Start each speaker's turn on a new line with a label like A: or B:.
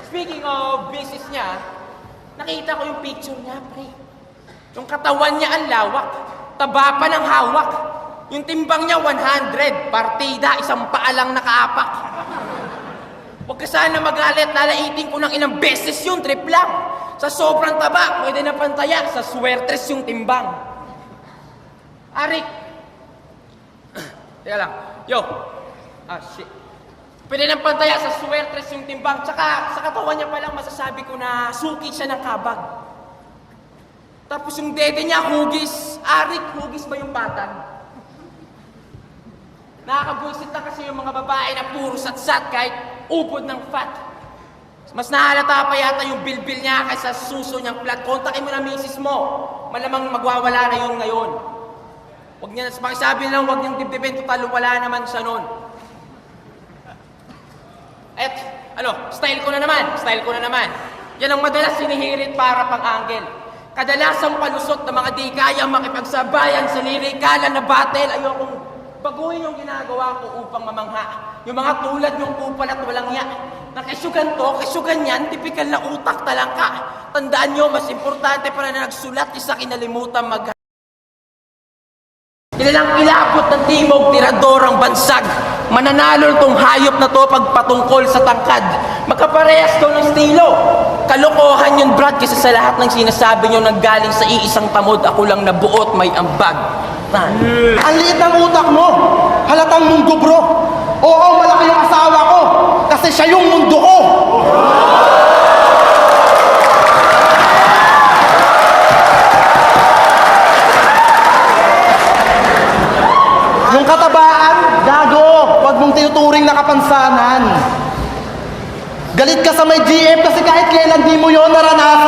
A: Speaking of business niya, nakita ko yung picture niya, pre. Yung katawan niya ang lawak, taba pa ng hawak. Yung timbang niya 100, partida, isang paa lang nakaapak. Huwag ka sana magalit, lalaitin ko ng ilang beses yung trip lang. Sa sobrang taba, pwede na pantaya, sa swertres yung timbang. Arik! Teka lang, yo! Ah, shit. Pwede nang pantaya sa swertres yung timbang, tsaka sa katawan niya palang masasabi ko na suki siya ng kabag. Tapos yung dede niya, hugis. Arik, hugis ba yung batang? Nakakabwisit na kasi yung mga babae na puro satsat kahit upod ng fat. Mas nahalata pa yata yung bilbil niya kaysa suso niyang flat. Kontakin mo na misis mo. Malamang magwawala na yun ngayon. Huwag niya, makisabi lang, huwag niyang dibdibin, total wala naman siya nun. At, style ko na naman. Yan ang madalas sinihirit para pang-anggel. Kadalasang palusot na mga di kaya makipagsabayan sa lirikalan na battle. Ayokong baguhin yung ginagawa ko upang mamangha. Yung mga tulad yung kupal at walang yak. Nakisugan to, kisugan yan, tipikal na utak talangka. Tandaan nyo, mas importante para na nagsulat isa kinalimutan Kilalang kilabot ng timog, tiradorang bansag. Mananalo tong hayop na to pagpatungkol sa tangkad. Magkaparehas to ng estilo. Kalokohan yun, Brad, kasi sa lahat ng sinasabi nyo nanggaling sa iisang tamod, ako lang nabuot may ambag.
B: Ang liit ng utak mo. Halatang munggo, bro. Oo, malaki yung asawa ko. Kasi siya yung mundo ko. Yung katabaan, gago. Huwag mong tinuturing na kapansanan. Galit ka sa may GF kasi kahit kailan di mo yon naranasan.